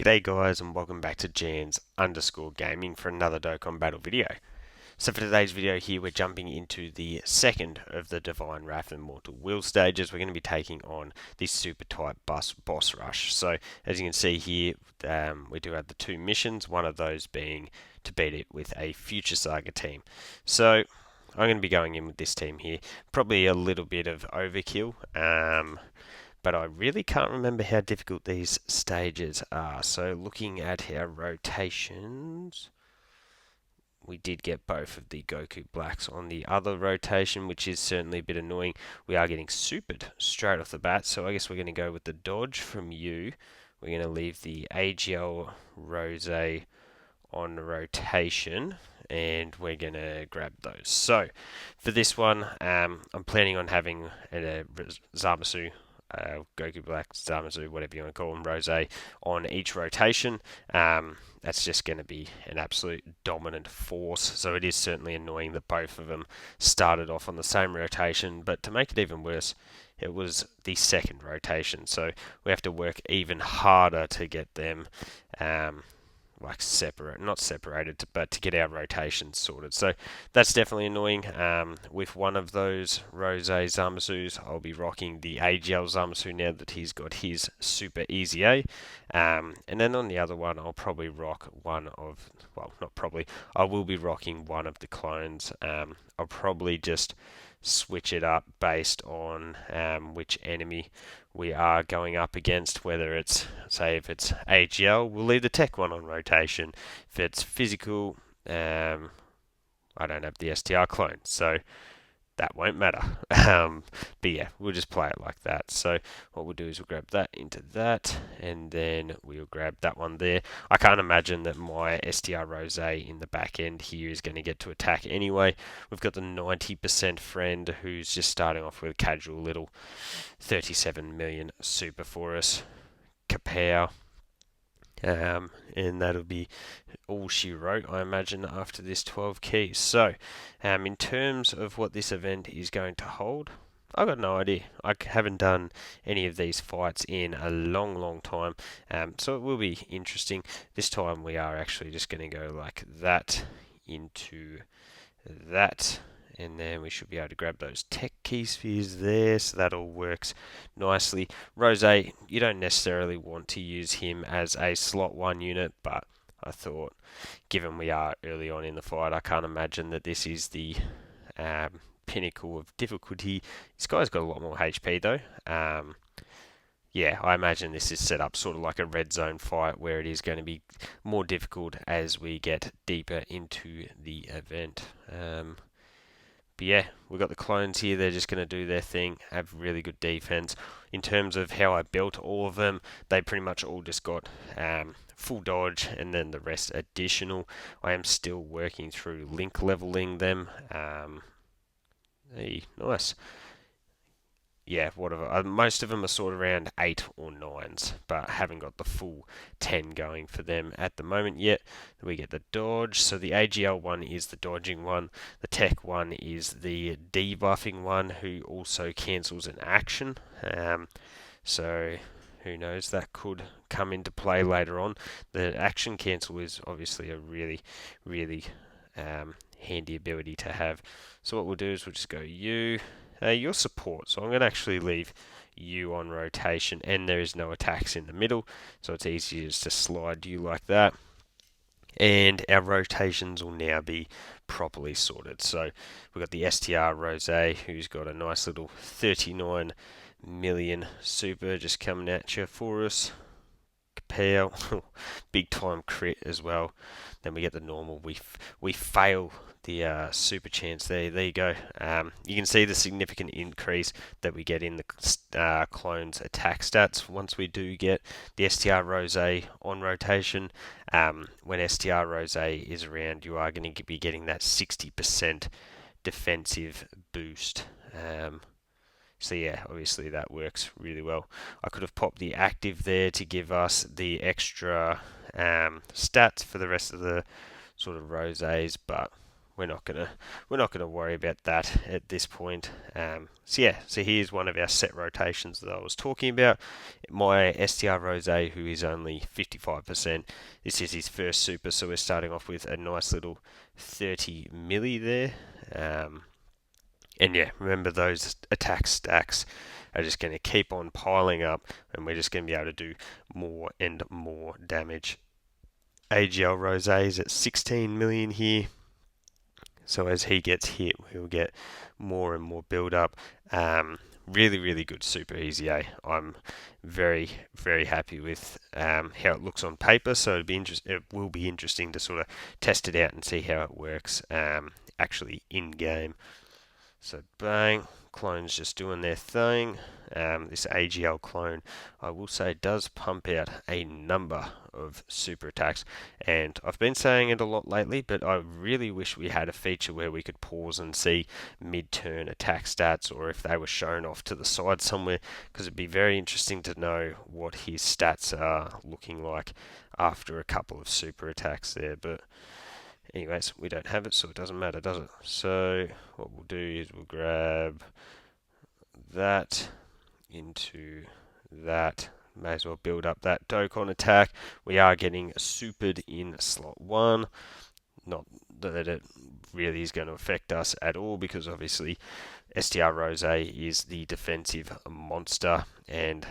G'day guys and welcome back to Jans_Gaming for another Dokkan Battle video. So for today's video here we're jumping into the second of the Divine Wrath and Mortal Will stages. We're going to be taking on the Super Type Boss Rush. So as you can see here we do have the two missions, one of those being to beat it with a Future Saga team. So I'm going to be going in with this team here. Probably a little bit of overkill. But I really can't remember how difficult these stages are. So looking at our rotations, we did get both of the Goku Blacks on the other rotation, which is certainly a bit annoying. We are getting supered straight off the bat, so I guess we're going to go with the dodge from you. We're going to leave the AGL Rose on rotation, and we're going to grab those. So for this one, I'm planning on having a Zamasu, Goku Black, Zamasu, whatever you want to call them, Rose, on each rotation. That's just going to be an absolute dominant force. So it is certainly annoying that both of them started off on the same rotation. But to make it even worse, it was the second rotation. So we have to work even harder to get them not separated, but to get our rotations sorted. So that's definitely annoying. With one of those Rose Zamasus, I'll be rocking the AGL Zamasu now that he's got his Super Easy A. And then on the other one, I'll probably rock one of, well, not probably, I will be rocking one of the clones. I'll probably just switch it up based on which enemy we are going up against, whether it's, say, if it's AGL, we'll leave the tech one on rotation. If it's physical, I don't have the STR clone, so that won't matter. But yeah, we'll just play it like that. So what we'll do is we'll grab that into that, and then we'll grab that one there. I can't imagine that my STR Rose in the back end here is going to get to attack anyway. We've got the 90% friend who's just starting off with a casual little 37 million super for us. Kapow. And that'll be all she wrote, I imagine, after this 12 keys. So, in terms of what this event is going to hold, I've got no idea. I haven't done any of these fights in a long time, so it will be interesting. This time we are actually just going to go like that into that, and then we should be able to grab those tech key spheres there, so that all works nicely. Rose, you don't necessarily want to use him as a slot 1 unit, but I thought, given we are early on in the fight, I can't imagine that this is the pinnacle of difficulty. This guy's got a lot more HP though. Yeah, I imagine this is set up sort of like a red zone fight where it is going to be more difficult as we get deeper into the event. But yeah, we've got the clones here. They're just going to do their thing, have really good defense. In terms of how I built all of them, they pretty much all just got full dodge and then the rest additional. I am still working through link leveling them. Hey, nice. Yeah, whatever. Most of them are sort of around 8 or 9s, but haven't got the full 10 going for them at the moment yet. We get the dodge, so the AGL one is the dodging one. The tech one is the debuffing one, who also cancels an action. So who knows, that could come into play later on. The action cancel is obviously a really handy ability to have. So what we'll do is we'll just go you. Your support, so I'm going to actually leave you on rotation, and there is no attacks in the middle, so it's easy just to slide you like that, and our rotations will now be properly sorted. So we've got the STR Rose, who's got a nice little 39 million super just coming at you for us. Kapow. Big time crit as well. Then we get the normal, we fail the super chance there. There you go. You can see the significant increase that we get in the clones attack stats once we do get the STR Rose on rotation. When STR Rose is around, you are going to be getting that 60% defensive boost. So yeah, obviously that works really well. I could have popped the active there to give us the extra stats for the rest of the sort of roses, but we're not gonna worry about that at this point. So yeah, so here's one of our set rotations that I was talking about. My STR Rose, who is only 55%. This is his first super, so we're starting off with a nice little 30 milli there. And yeah, remember those attack stacks are just going to keep on piling up, and we're just going to be able to do more and more damage. AGL Rose is at 16 million here. So as he gets hit, we'll get more and more build up. Really, really good super easy A. I'm very, very happy with how it looks on paper. So it will be interesting to sort of test it out and see how it works actually in game. So bang, clones just doing their thing. This AGL clone, I will say, does pump out a number of super attacks, and I've been saying it a lot lately, but I really wish we had a feature where we could pause and see mid-turn attack stats, or if they were shown off to the side somewhere, because it'd be very interesting to know what his stats are looking like after a couple of super attacks there. But anyways, we don't have it, so it doesn't matter, does it? So what we'll do is we'll grab that into that. May as well build up that Dokkan attack. We are getting supered in slot 1. Not that it really is going to affect us at all, because obviously STR Rose is the defensive monster. And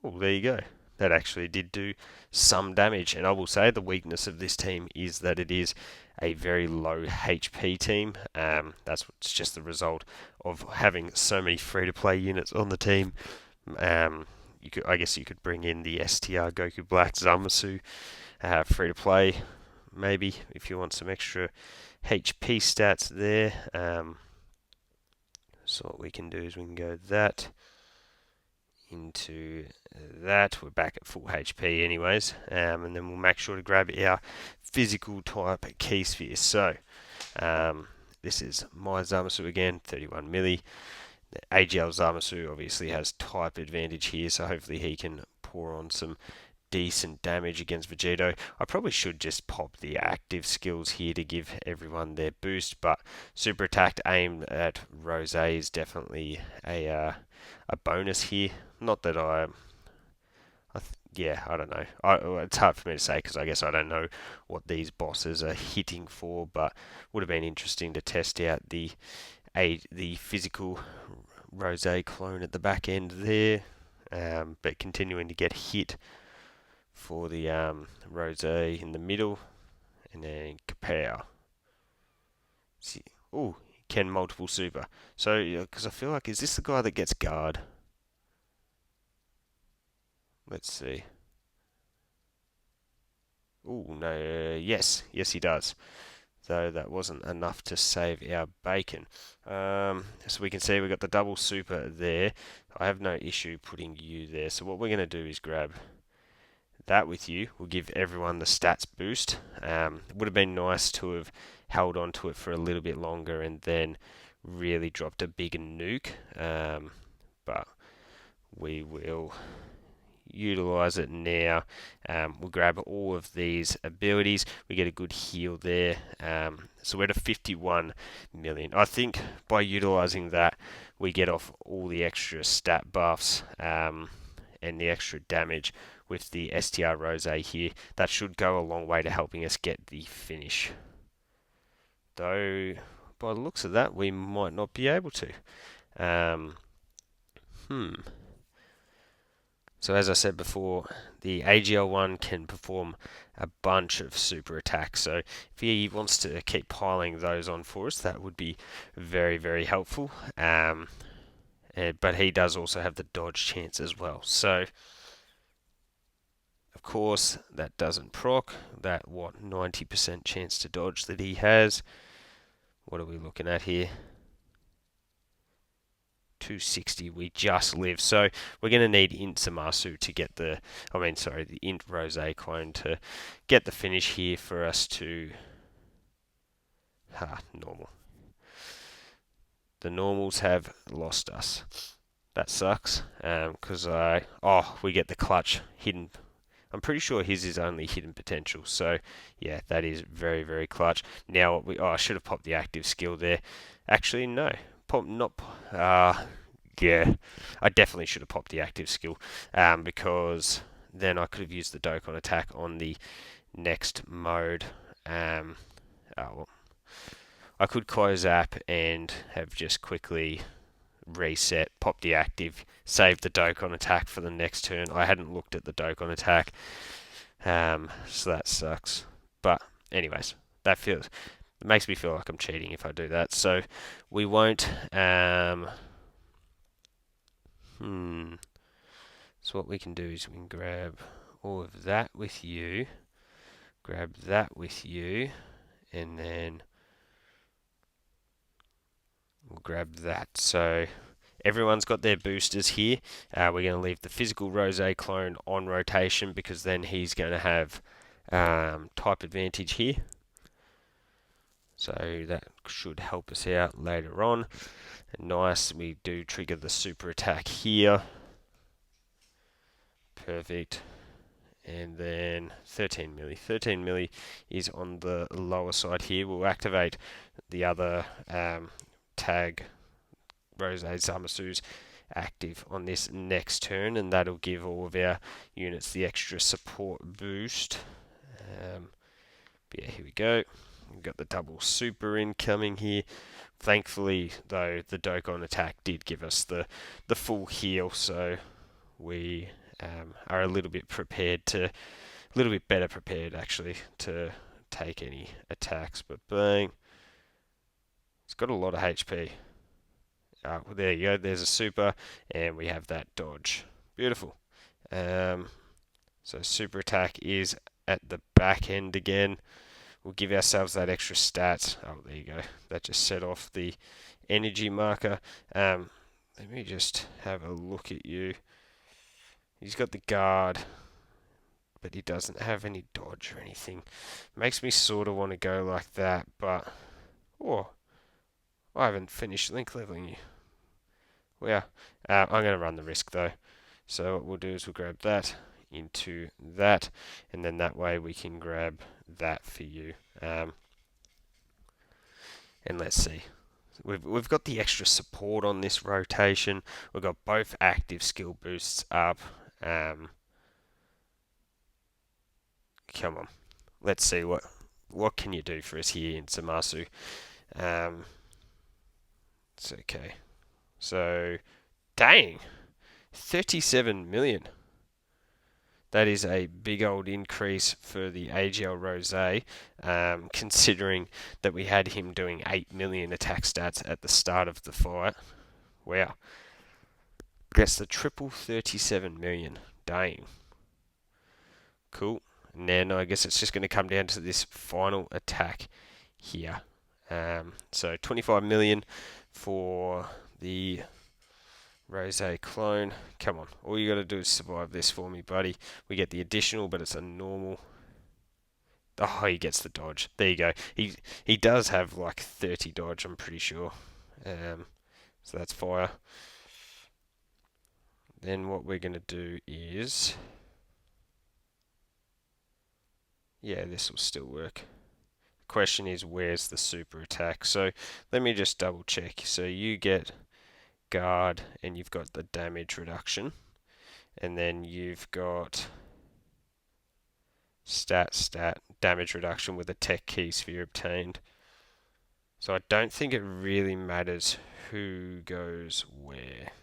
oh, there you go. That actually did do some damage. And I will say the weakness of this team is that it is a very low HP team. That's just the result of having so many free-to-play units on the team. I guess you could bring in the STR Goku Black Zamasu free-to-play, maybe, if you want some extra HP stats there. So what we can do is we can go that into that. We're back at full HP anyways, and then we'll make sure to grab our physical type key sphere. So this is my Zamasu again, 31 milli. The AGL Zamasu obviously has type advantage here, so hopefully he can pour on some decent damage against Vegito. I probably should just pop the active skills here to give everyone their boost, but super attack aimed at Rose is definitely a bonus here. Not that yeah, I don't know. It's hard for me to say because I guess I don't know what these bosses are hitting for, but would have been interesting to test out the physical Rose clone at the back end there, but continuing to get hit for the Rose in the middle, and then Kapow. Oh, can multiple super. So, because I feel like, is this the guy that gets guard? Let's see. Oh, no, yes, he does. Though that wasn't enough to save our bacon. So we can see we've got the double super there. I have no issue putting you there. So what we're going to do is grab that with you. We'll give everyone the stats boost. It would have been nice to have held on to it for a little bit longer and then really dropped a big nuke. But we will utilize it now. We'll grab all of these abilities. We get a good heal there. So we're at a 51 million. I think by utilizing that, we get off all the extra stat buffs and the extra damage with the STR Rose here. That should go a long way to helping us get the finish. Though, by the looks of that, we might not be able to. So as I said before, the AGL one can perform a bunch of super attacks. So if he wants to keep piling those on for us, that would be very, very helpful. But he does also have the dodge chance as well. So of course that doesn't proc. That 90% chance to dodge that he has. What are we looking at here? 260, we just live. So we're going to need Int Zamasu to get the Int Rose clone to get the finish here for us to normal. The normals have lost us. That sucks because we get the clutch hidden. I'm pretty sure his is only hidden potential. So yeah, that is very, very clutch. Now I should have popped the active skill there. Actually, no, yeah, I definitely should have popped the active skill, because then I could have used the Dokkan attack on the next mode. Well, I could close app and have just quickly reset, pop the active, save the Dokkan attack for the next turn. I hadn't looked at the Dokkan attack, so that sucks. But anyways, it makes me feel like I'm cheating if I do that. So we won't. So what we can do is we can grab all of that with you, grab that with you, and then we'll grab that. So everyone's got their boosters here. We're going to leave the physical Rose clone on rotation because then he's going to have type advantage here. So that should help us out later on. And nice, we do trigger the super attack here. Perfect. And then 13 milli. 13 milli is on the lower side here. We'll activate the other tag, Rose Zamasu's active on this next turn, and that'll give all of our units the extra support boost. But yeah, here we go. We've got the double super incoming here. Thankfully, though, the Dokkan attack did give us the full heal, so we are a little bit better prepared actually to take any attacks. But bang, it's got a lot of HP. Well, there you go. There's a super, and we have that dodge. Beautiful. So super attack is at the back end again. We'll give ourselves that extra stat. Oh, there you go. That just set off the energy marker. Let me just have a look at you. He's got the guard, but he doesn't have any dodge or anything. Makes me sort of want to go like that, but I haven't finished link leveling you. Well, I'm going to run the risk though. So what we'll do is we'll grab that into that, and then that way we can grab that for you. And let's see. We've got the extra support on this rotation. We've got both active skill boosts up. Come on, let's see what can you do for us here in Zamasu. It's okay. So, dang, 37 million. That is a big old increase for the AGL Rosé, considering that we had him doing 8 million attack stats at the start of the fight. Wow. Gets the triple 37 million. Dang. Cool. And then I guess it's just going to come down to this final attack here. So 25 million for the Rose clone. Come on. All you got to do is survive this for me, buddy. We get the additional, but it's a normal. Oh, he gets the dodge. There you go. He does have like 30 dodge, I'm pretty sure. So that's fire. Then what we're going to do is... Yeah, this will still work. The question is, where's the super attack? So let me just double check. So you get guard, and you've got the damage reduction, and then you've got stat, damage reduction with a tech key sphere obtained. So I don't think it really matters who goes where.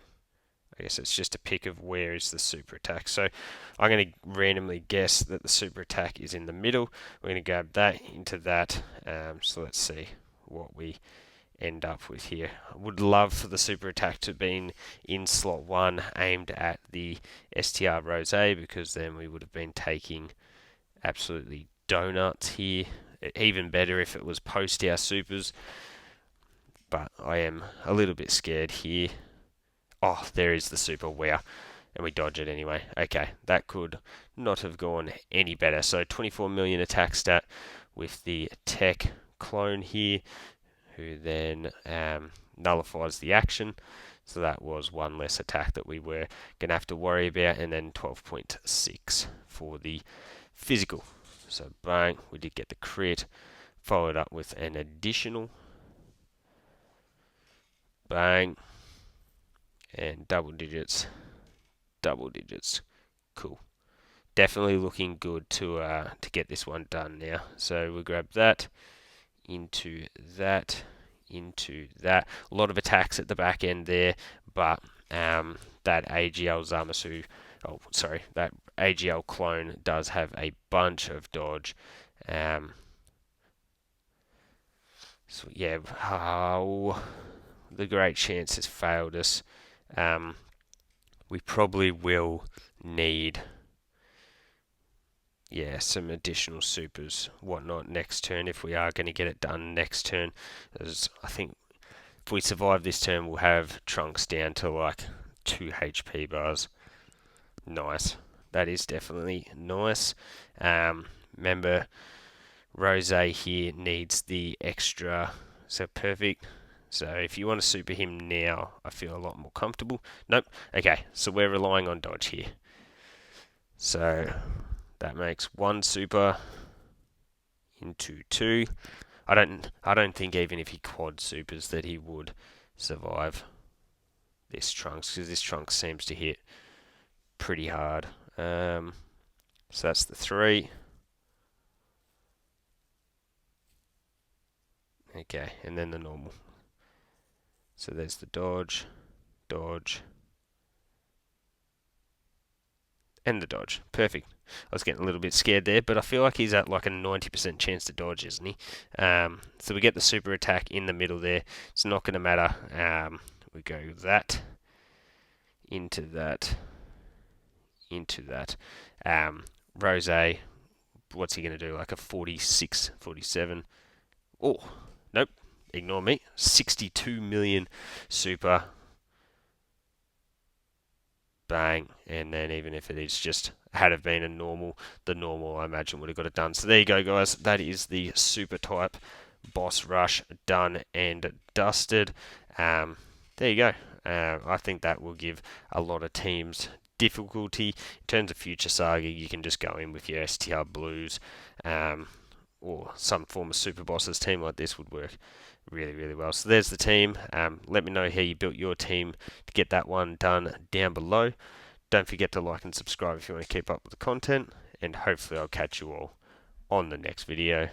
I guess it's just a pick of where is the super attack. So I'm going to randomly guess that the super attack is in the middle. We're going to grab that into that. So let's see what we end up with here. I would love for the super attack to have been in slot 1 aimed at the STR Rosé, because then we would have been taking absolutely donuts here. Even better if it was post our supers, but I am a little bit scared here. Oh, there is the super. Wow. And we dodge it anyway. Okay, that could not have gone any better. So 24 million attack stat with the tech clone here, who then nullifies the action. So that was one less attack that we were going to have to worry about, and then 12.6 for the physical. So bang, we did get the crit, followed up with an additional bang, and double digits, cool. Definitely looking good to get this one done now. So we grab that, into that, into that. A lot of attacks at the back end there, but that AGL Zamasu, oh sorry, that AGL clone does have a bunch of dodge. So yeah, the great chance has failed us. We probably will need, yeah, some additional supers, whatnot, next turn if we are going to get it done next turn. As I think if we survive this turn, we'll have Trunks down to like 2 HP bars. Nice. That is definitely nice. Remember, Rose here needs the extra, so perfect. So if you want to super him now, I feel a lot more comfortable. Nope. Okay, so we're relying on dodge here. So that makes 1 super into 2. I don't think even if he quad supers that he would survive this Trunks, because this Trunks seems to hit pretty hard. So that's the 3. Okay, and then the normal. So there's the dodge, and the dodge. Perfect. I was getting a little bit scared there, but I feel like he's at like a 90% chance to dodge, isn't he? So we get the super attack in the middle there. It's not going to matter. We go that, into that, into that. Rose, what's he going to do? Like a 46, 47. Oh, nope. Ignore me. 62 million super. Bang. And then even if it is just had have been a normal, the normal I imagine would have got it done. So there you go, guys. That is the super type boss rush done and dusted. There you go. I think that will give a lot of teams difficulty. In terms of Future Saga, you can just go in with your STR Blues, or some form of super bosses. Team like this would work really, really well. So there's the team. Let me know how you built your team to get that one done down below. Don't forget to like and subscribe if you want to keep up with the content, and hopefully I'll catch you all on the next video.